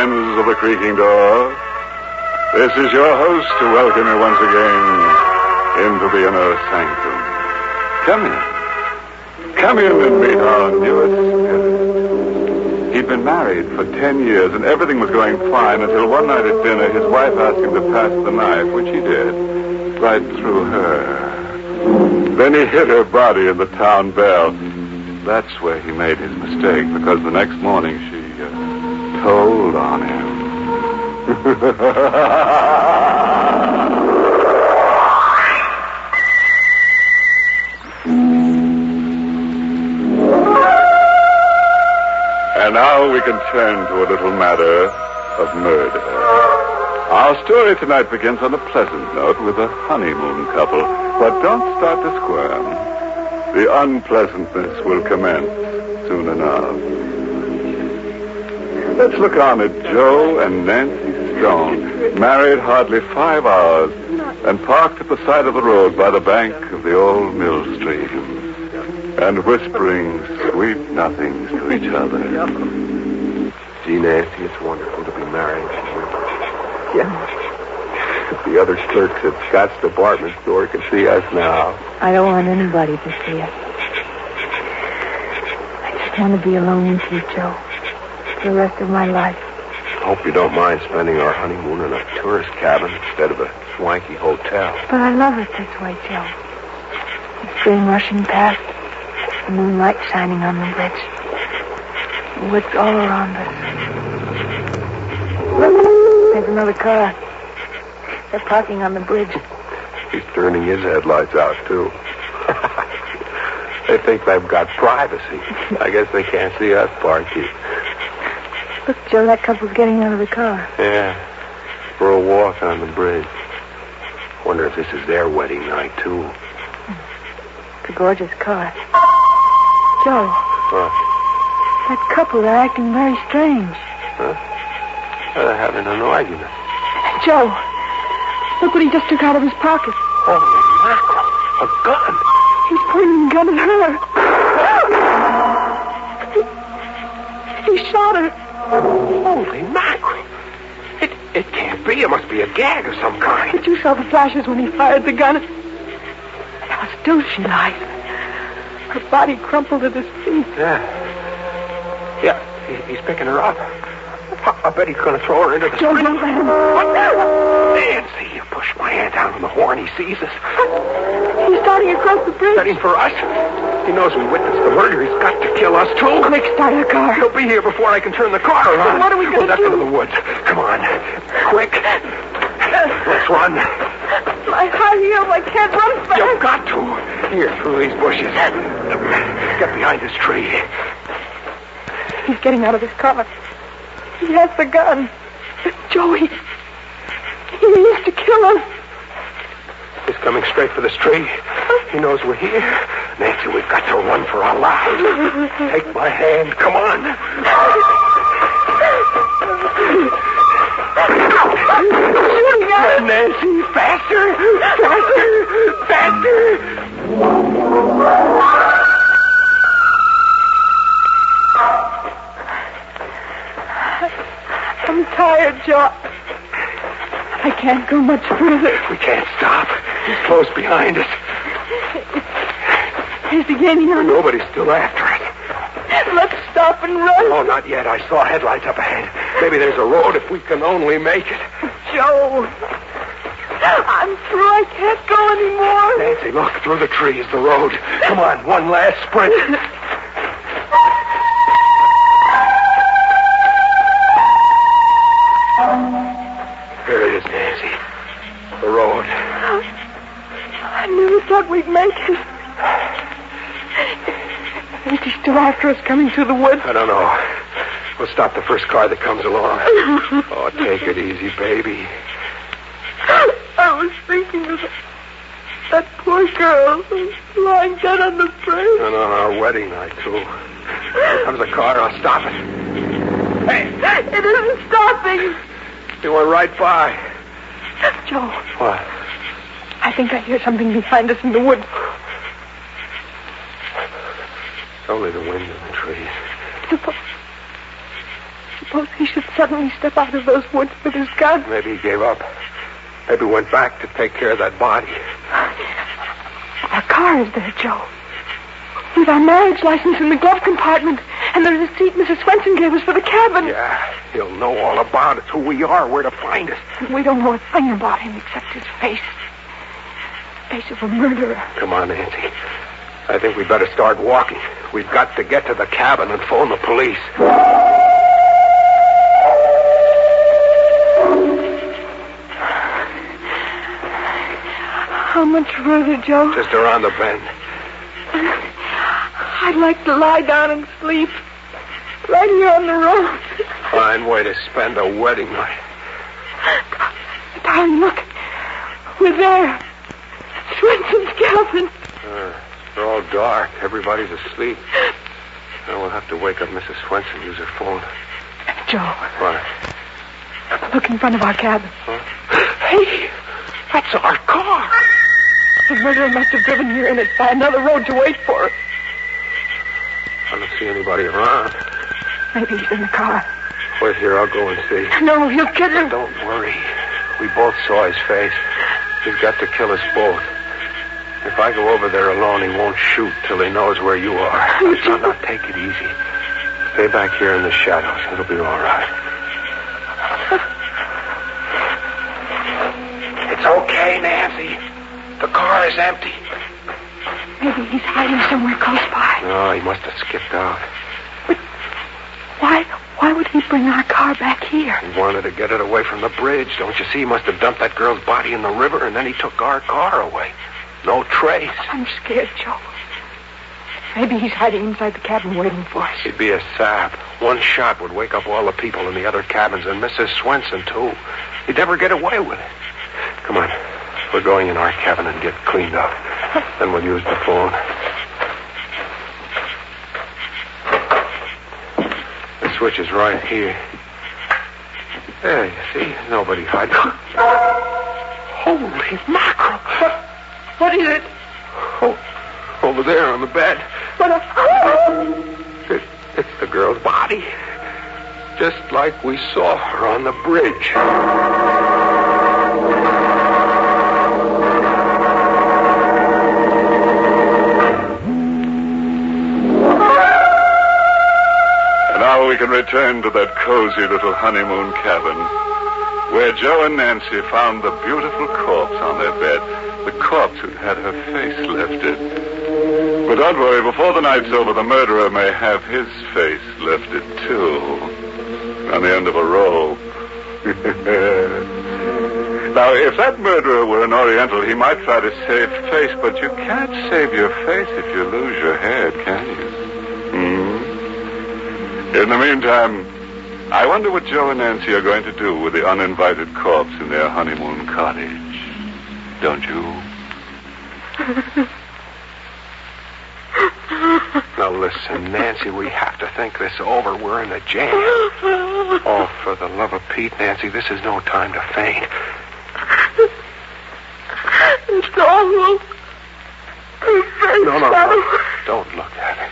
friends of the Creaking Door. This is your host to welcome you once again into the inner sanctum. Come in. Come in and meet our newest guest. He'd been married for 10 years, and everything was going fine until one night at dinner, his wife asked him to pass the knife, which he did, right through her. Then he hit her body in the town bell. That's where he made his mistake, because the next morning she told on him. And now we can turn to a little matter of murder. Our story tonight begins on a pleasant note with a honeymoon couple. But don't start to squirm. The unpleasantness will commence soon enough. Let's look on at Joe and Nancy Stone, married hardly 5 hours, and parked at the side of the road by the bank of the old mill stream, and whispering sweet nothings to each other. Gee, Nancy, it's wonderful to be married. Yeah. The other clerks at Scott's department store can see us now. I don't want anybody to see us. I just want to be alone with you, Joe, for the rest of my life. Hope you don't mind spending our honeymoon in a tourist cabin instead of a swanky hotel. But I love it this way, Joe. The spring rushing past, the moonlight shining on the bridge, the woods all around us. Look, there's another car. They're parking on the bridge. He's turning his headlights out, too. They think they've got privacy. I guess they can't see us parking. Look, Joe, that couple's getting out of the car. Yeah, for a walk on the bridge. Wonder if this is their wedding night, too. It's a gorgeous car. Joe. What? That couple, they're acting very strange. Huh? They're having an argument. Joe, look what he just took out of his pocket. Holy mackerel. A gun. He's pointing a gun at her. He shot her. Holy mackerel. It can't be. It must be a gag of some kind. But you saw the flashes when he fired the gun. How still she lies. Her body crumpled at his feet. Yeah, he's picking her up. I bet he's going to throw her into the Joe, street. don't let him. Nancy, you push my hand down on the horn. He sees us. He's starting across the bridge. Setting for us. He knows we witnessed the murder. He's got to kill us, too. Quick, start the car. He'll be here before I can turn the car around. Then what are we going to do? We'll duck into the woods. Come on. Quick. Let's run. My high heels, I can't run fast. You've got to. Here, through these bushes. Get behind this tree. He's getting out of his car. He has the gun. Joey, he needs to kill us. He's coming straight for this tree. He knows we're here. Nancy, we've got to run for our lives. Take my hand. Come on. Shooting at us. Nancy, faster. Faster. I'm tired, Joe. I can't go much further. We can't stop. He's close behind us. He's beginning on us. Nobody's still after us. Let's stop and run. Oh, not yet. I saw headlights up ahead. Maybe there's a road if we can only make it. Joe, I'm through. I can't go anymore. Nancy, look. Through the trees, the road. Come on, one last sprint. Here it is, Nancy. The road. I never thought we'd make it. Is he still after us coming through the woods? I don't know. We'll stop the first car that comes along. Oh, take it easy, baby. I was thinking of that poor girl lying dead on the bridge. And on our wedding night, too. Here comes a car. I'll stop it. Hey! It isn't stopping. He went right by. Joe. What? I think I hear something behind us in the woods. It's only the wind in the trees. Suppose Suppose he should suddenly step out of those woods with his gun. Maybe he gave up. Maybe went back to take care of that body. Our car is there, Joe. With our marriage license in the glove compartment and the receipt Mrs. Swenson gave us for the cabin. Yeah, he'll know all about it, who we are, where to find us. We don't know a thing about him except his face. The face of a murderer. Come on, Nancy. I think we better start walking. We've got to get to the cabin and phone the police. How much further, Joe? Just around the bend. I'd like to lie down and sleep. Right here on the road. Fine way to spend a wedding night. Darling, look. We're there. Swenson's cabin. They're all dark. Everybody's asleep. Now we'll have to wake up Mrs. Swenson, use her phone. Joe. What? Look in front of our cabin. Huh? Hey, that's our car. The murderer must have driven here in it by another road to wait for us. I don't see anybody around. Maybe he's in the car. Wait here, I'll go and see. No, he'll kill him. Don't worry. We both saw his face. He's got to kill us both. If I go over there alone, he won't shoot till he knows where you are. Now, take it easy. Stay back here in the shadows. It'll be all right. It's okay, Nancy. The car is empty. Maybe he's hiding somewhere close by. No, he must have skipped out. But why would he bring our car back here? He wanted to get it away from the bridge. Don't you see? He must have dumped that girl's body in the river, and then he took our car away. No trace. I'm scared, Joe. Maybe he's hiding inside the cabin waiting for us. He'd be a sap. One shot would wake up all the people in the other cabins, and Mrs. Swenson, too. He'd never get away with it. Come on. We're going in our cabin and get cleaned up. Then we'll use the phone. The switch is right here. There, you see? Nobody hiding. Holy mackerel. What is it? Oh, over there on the bed. It's the girl's body. Just like we saw her on the bridge. And now we can return to that cozy little honeymoon cabin where Joe and Nancy found the beautiful corpse on their bed. The corpse who'd had her face lifted. But don't worry, before the night's over, the murderer may have his face lifted, too. On the end of a rope. Now, if that murderer were an Oriental, he might try to save face, but you can't save your face if you lose your head, can you? In the meantime, I wonder what Joe and Nancy are going to do with the uninvited corpse in their honeymoon cottage. Don't you? Now listen, Nancy, we have to think this over. We're in a jam. Oh, for the love of Pete, Nancy, this is no time to faint. It's awful. No. Don't look at it.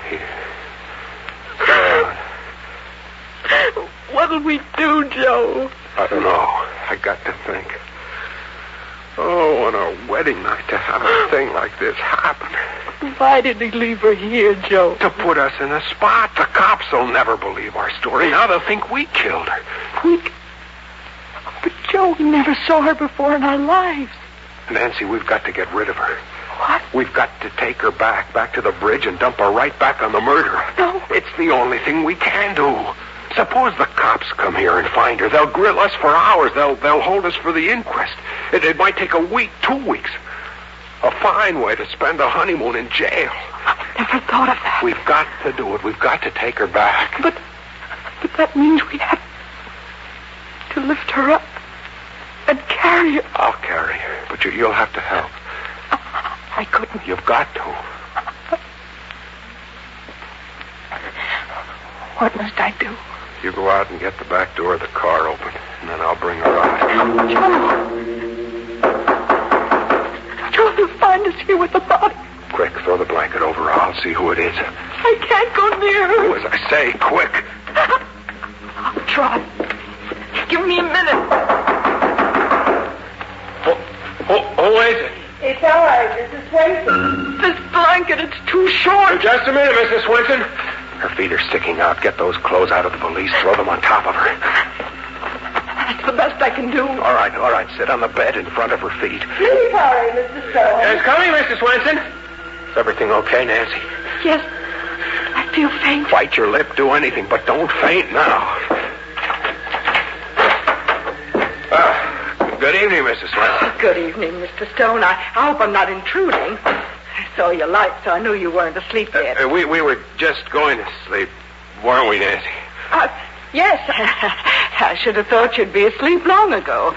Here. What'll we do, Joe? I don't know. I got to think. Oh, on our wedding night to have a thing like this happen. Why did he leave her here, Joe? To put us in a spot. The cops will never believe our story. Now they'll think we killed her. But Joe, we never saw her before in our lives. Nancy, we've got to get rid of her. What? We've got to take her back to the bridge and dump her right back on the murderer. No. It's the only thing we can do. Suppose the cops come here and find her. They'll grill us for hours. They'll hold us for the inquest. It might take a week, 2 weeks. A fine way to spend a honeymoon in jail. I never thought of that. We've got to do it. We've got to take her back. But that means we have to lift her up and carry her. I'll carry her, but you'll have to help. I couldn't. You've got to. What must I do? You go out and get the back door of the car open, and then I'll bring her out. Joe, they'll find us here with the body. Quick, throw the blanket over. I'll see who it is. I can't go near her. Do as I say, quick. try. Give me a minute. Who is it? It's all right, Mrs. Swenson. This blanket, it's too short. Just a minute, Mrs. Swenson. Her feet are sticking out. Get those clothes out of the valise. Throw them on top of her. That's the best I can do. All right. Sit on the bed in front of her feet. Please hurry, Mr. Stone. It's coming, Mrs. Swenson. Is everything okay, Nancy? Yes. I feel faint. Bite your lip. Do anything, but don't faint now. Good evening, Mrs. Swenson. Good evening, Mr. Stone. I hope I'm not intruding. I saw your light, so I knew you weren't asleep yet. We were just going to sleep, weren't we, Nancy? Yes. I should have thought you'd be asleep long ago.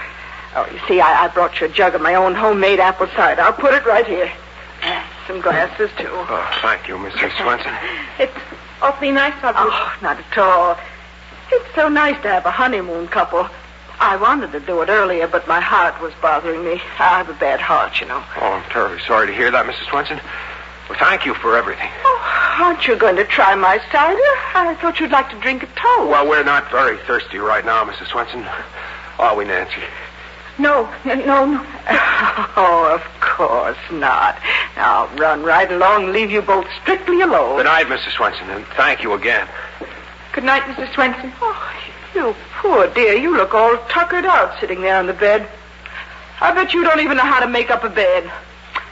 Oh, you see, I brought you a jug of my own homemade apple cider. I'll put it right here. Some glasses, too. Oh, thank you, Mrs. Swenson. It's awfully nice of you. Oh, not at all. It's so nice to have a honeymoon couple. I wanted to do it earlier, but my heart was bothering me. I have a bad heart, you know. Oh, I'm terribly sorry to hear that, Mrs. Swenson. Well, thank you for everything. Oh, aren't you going to try my cider? I thought you'd like to drink a toast. Well, we're not very thirsty right now, Mrs. Swenson. Are we, Nancy? No. Oh, of course not. Now, run right along and leave you both strictly alone. Good night, Mrs. Swenson, and thank you again. Good night, Mrs. Swenson. Oh, you poor dear. You look all tuckered out sitting there on the bed. I bet you don't even know how to make up a bed.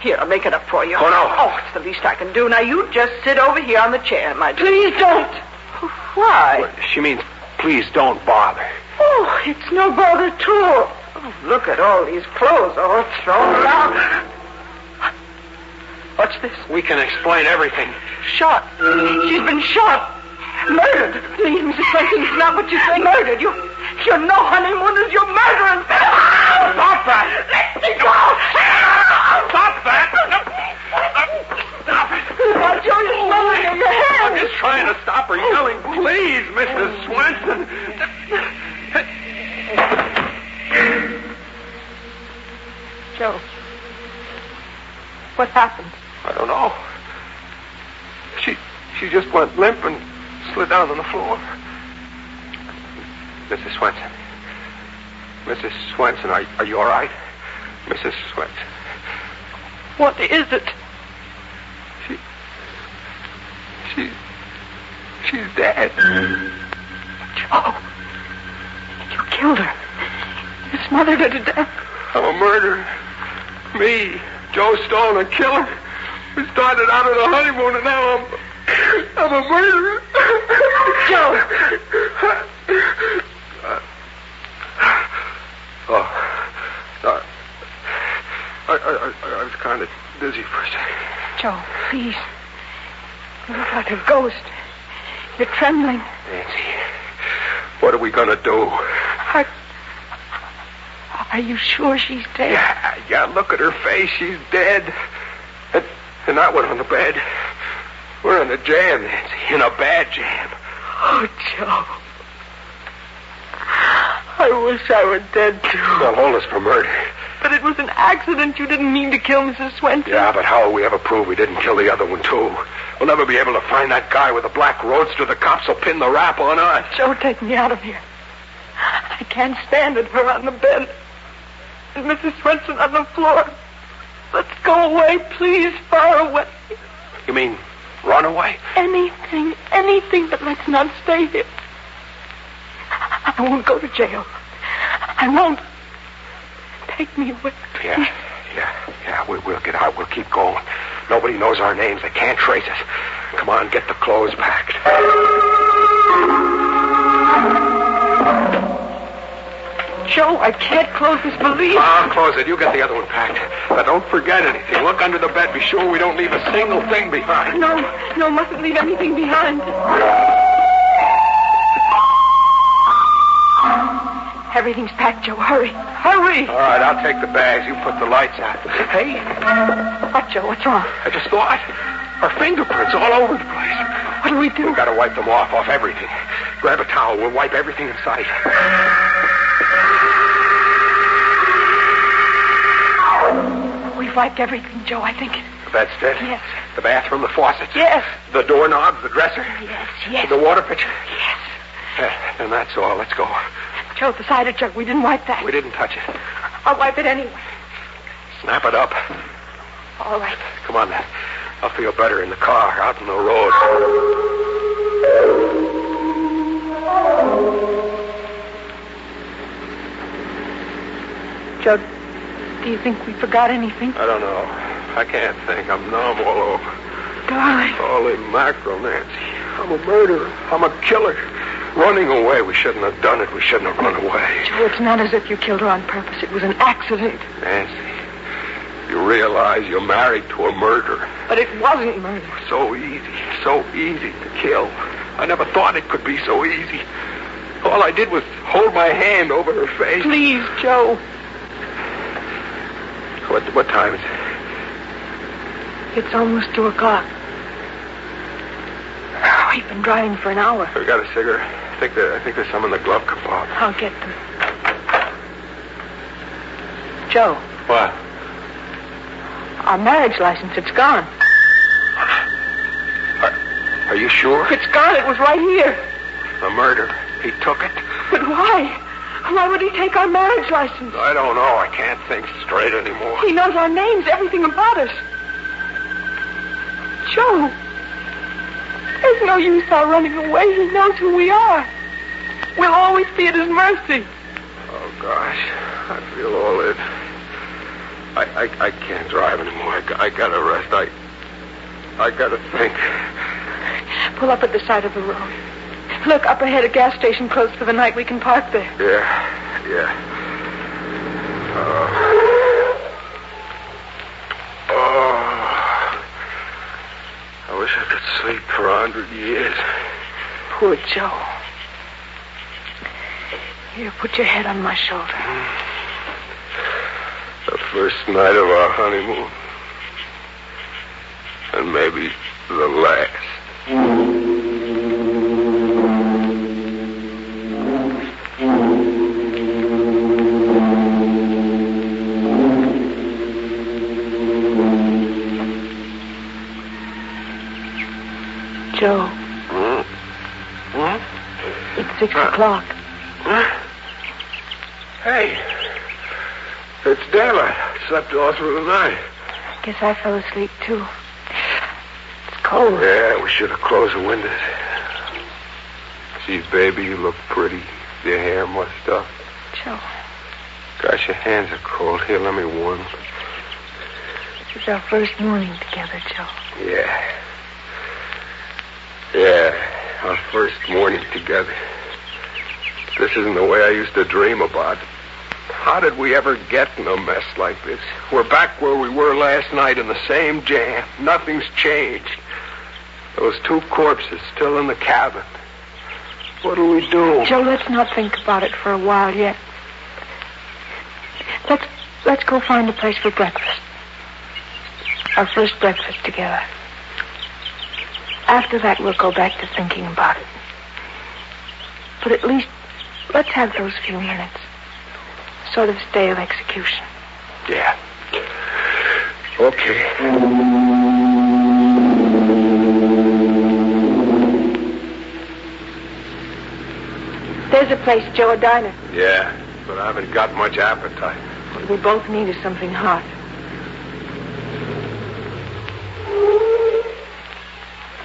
Here, I'll make it up for you. Oh, no. Oh, it's the least I can do. Now, you just sit over here on the chair, my dear. Please don't. Why? Well, she means, please don't bother. Oh, it's no bother at all. Oh, look at all these clothes all thrown around. What's this? We can explain everything. Shot. She's been shot. Murdered. Please, Mrs. Swenson, it's not what you think. Murdered. You're no honeymooners. You're murderers. Stop that. Let me go. Stop that. Stop it. Watch your swelling in your hand. I'm just trying to stop her yelling. Please, Mrs. Swenson. Joe, what happened? I don't know. She just went limp and slid down on the floor. Mrs. Swenson. Mrs. Swenson, are you all right? Mrs. Swenson. What is it? She's dead. Joe, you killed her. You smothered her to death. I'm a murderer. Me, Joe Stone, a killer. We started out on a honeymoon and now I'm a murderer. Joe. I was kind of dizzy for a second. Joe, please. You look like a ghost. You're trembling. Nancy, what are we going to do? Are you sure she's dead? Yeah, look at her face. She's dead. And that one on the bed. We're in a jam, Nancy. In a bad jam. Oh, Joe. I wish I were dead, too. They'll hold us for murder. But it was an accident. You didn't mean to kill Mrs. Swenson. Yeah, but how will we ever prove we didn't kill the other one, too? We'll never be able to find that guy with the black roadster. The cops will pin the rap on us. Joe, take me out of here. I can't stand it. Her on the bed. And Mrs. Swenson on the floor. Let's go away, please, far away. You mean run away? Anything, but let's not stay here. I won't go to jail. I won't. Take me away. Yeah. We'll get out. We'll keep going. Nobody knows our names. They can't trace us. Come on, get the clothes packed. Joe, I can't close this valise. I'll close it. You get the other one packed. But don't forget anything. Look under the bed. Be sure we don't leave a single thing behind. No, mustn't leave anything behind. Everything's packed, Joe. Hurry. All right, I'll take the bags. You put the lights out. Hey. What, Joe? What's wrong? I just thought. Our fingerprints all over the place. What do we do? We've got to wipe them off everything. Grab a towel. We'll wipe everything in sight. We've wiped everything, Joe, I think. The bedstead? Yes. The bathroom, the faucets? Yes. The doorknobs, the dresser? Yes. The water pitcher? Yes. And that's all. Let's go. Joe, the cider jug. We didn't wipe that. We didn't touch it. I'll wipe it anyway. Snap it up. All right. Come on, then. I'll feel better in the car, out on the road. Joe, do you think we forgot anything? I don't know. I can't think. I'm numb all over. Darling. Holy mackerel, Nancy. I'm a murderer. I'm a killer. Running away. We shouldn't have done it. We shouldn't have run away. Joe, it's not as if you killed her on purpose. It was an accident. Nancy, you realize you're married to a murderer. But it wasn't murder. So easy to kill. I never thought it could be so easy. All I did was hold my hand over her face. Please, Joe. What time is it? It's almost 2:00. We've been driving for an hour. We got a cigarette. I think there's some in the glove compartment. I'll get them. Joe. What? Our marriage license, it's gone. Are you sure? It's gone. It was right here. The murder. He took it. But why? Why would he take our marriage license? I don't know. I can't think straight anymore. He knows our names, everything about us. Joe. There's no use our running away. He knows who we are. We'll always be at his mercy. Oh, gosh. I feel all in. I can't drive anymore. I gotta rest. I gotta think. Pull up at the side of the road. Look, up ahead, a gas station closed for the night. We can park there. Yeah. I wish I could sleep for 100 years. Poor Joe. Here, put your head on my shoulder. The first night of our honeymoon. And maybe the last. Joe. It's 6:00. Hey. It's daylight. I slept all through the night. I guess I fell asleep, too. It's cold. Yeah, we should have closed the windows. Gee, baby, you look pretty. Your hair mussed up. Joe. Gosh, your hands are cold. Here, let me warm them. This is our first morning together, Joe. Yeah, our first morning together. This isn't the way I used to dream about. How did we ever get in a mess like this? We're back where we were last night in the same jam. Nothing's changed. Those two corpses still in the cabin. What do we do? Joe, let's not think about it for a while yet. Let's go find a place for breakfast. Our first breakfast together. After that, we'll go back to thinking about it. But at least, let's have those few minutes. Sort of stay of execution. Yeah. Okay. There's a place, Joe, a diner. Yeah, but I haven't got much appetite. What we both need is something hot.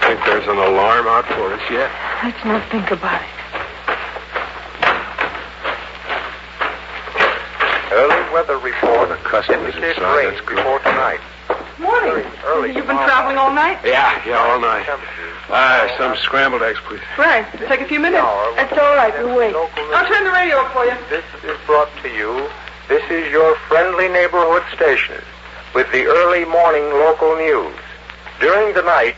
Think there's an alarm out for us yet? Let's not think about it. Early weather report. The customers indicates inside. rain That's good. before tonight. Morning. Early You've been traveling all night? Yeah, all night. Some scrambled eggs, please. Right. It'll take a few minutes. No, That's all right. We'll wait. I'll turn the radio up for you. This is brought to you. This is your friendly neighborhood station with the early morning local news. During the night,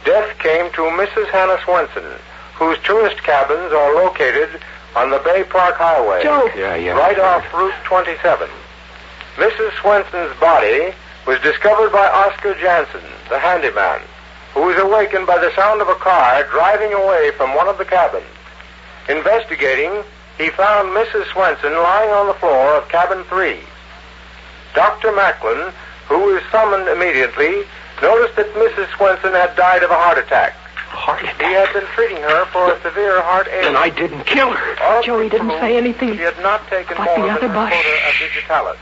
death came to Mrs. Hannah Swenson, whose tourist cabins are located on the Bay Park Highway. Joe. Yeah. Right off Route 27. Mrs. Swenson's body was discovered by Oscar Jansen, the handyman, who was awakened by the sound of a car driving away from one of the cabins. Investigating, he found Mrs. Swenson lying on the floor of cabin 3. Dr. Macklin, who was summoned immediately, noticed that Mrs. Swenson had died of a heart attack. Heart attack. He had been treating her for a severe heart ailment. And I didn't kill her. Joey didn't say anything She had not taken about more the than other a body. quarter of digitalis.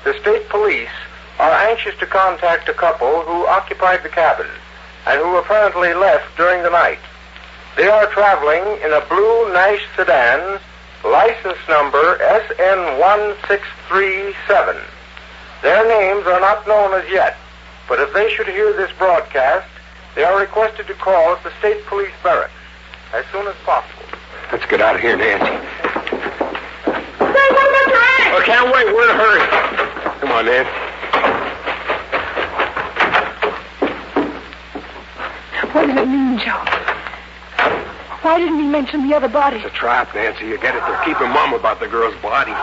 The state police are anxious to contact a couple who occupied the cabin and who apparently left during the night. They are traveling in a blue Nash sedan, license number SN1637. Their names are not known as yet, but if they should hear this broadcast, they are requested to call at the state police barracks as soon as possible. Let's get out of here, Nancy. Say, one more time! I can't wait. We're in a hurry. Come on, Nancy. What does it mean, Joe? Why didn't he mention the other body? It's a trap, Nancy. You get it? They're keeping Mom about the girl's body.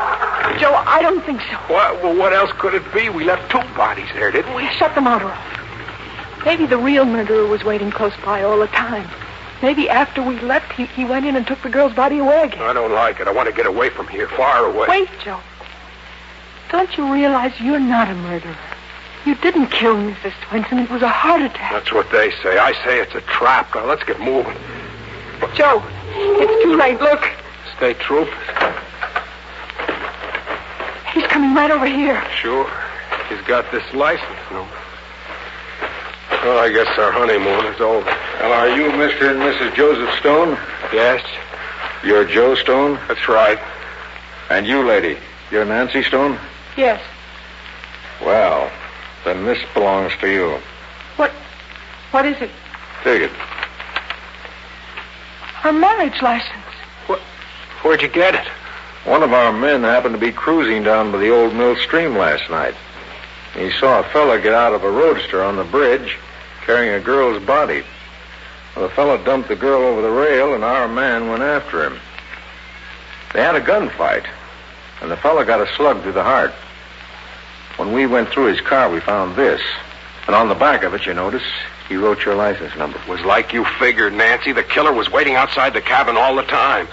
Joe, I don't think so. Well, what else could it be? We left 2 bodies there, didn't we? Shut the motor off. Maybe the real murderer was waiting close by all the time. Maybe after we left, he went in and took the girl's body away again. I don't like it. I want to get away from here, far away. Wait, Joe. Don't you realize you're not a murderer? You didn't kill Mrs. Swenson. It was a heart attack. That's what they say. I say it's a trap. Now, let's get moving. Joe, it's too late. Look. State troopers. He's coming right over here. Sure. He's got this license number. Well, I guess our honeymoon is over. Well, are you Mr. and Mrs. Joseph Stone? Yes? You're Joe Stone? That's right. And you, lady, you're Nancy Stone? Yes. Well, then this belongs to you. What is it? Take it. Her marriage license. Where'd you get it? One of our men happened to be cruising down by the old mill stream last night. He saw a fella get out of a roadster on the bridge carrying a girl's body. Well, the fella dumped the girl over the rail, and our man went after him. They had a gunfight, and the fella got a slug through the heart. When we went through his car, we found this. And on the back of it, you notice, he wrote your license number. It was like you figured, Nancy. The killer was waiting outside the cabin all the time.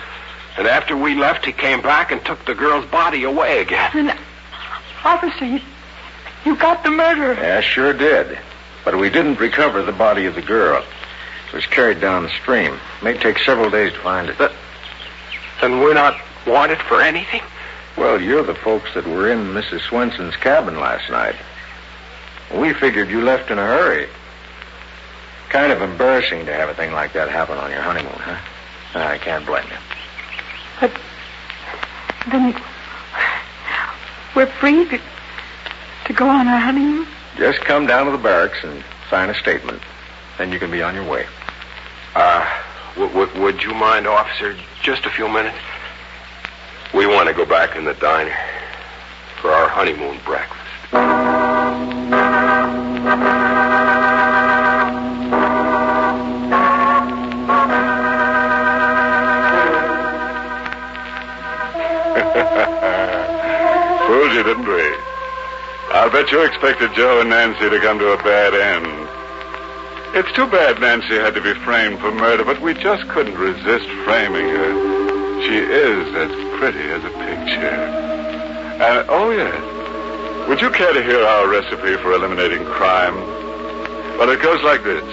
And after we left, he came back and took the girl's body away again. And, officer, you got the murderer. Yeah, sure did. But we didn't recover the body of the girl. It was carried down the stream. It may take several days to find it. Then we're not wanted for anything? Well, you're the folks that were in Mrs. Swenson's cabin last night. We figured you left in a hurry. Kind of embarrassing to have a thing like that happen on your honeymoon, huh? I can't blame you. But then we're free to go on our honeymoon? Just come down to the barracks and sign a statement. Then you can be on your way. Would you mind, officer, just a few minutes? We want to go back in the diner for our honeymoon breakfast. Fooled you, didn't we? I'll bet you expected Joe and Nancy to come to a bad end. It's too bad Nancy had to be framed for murder, but we just couldn't resist framing her. She is as pretty as a picture. And, oh, yes. Would you care to hear our recipe for eliminating crime? Well, it goes like this.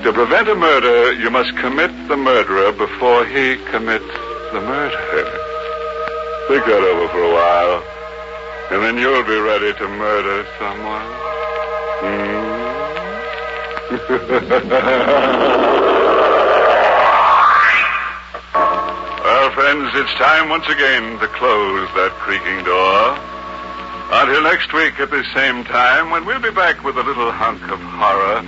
To prevent a murder, you must commit the murderer before he commits the murder. Think that over for a while, and then you'll be ready to murder someone. Well, friends, it's time once again to close that creaking door. Until next week at the same time, when we'll be back with a little hunk of horror.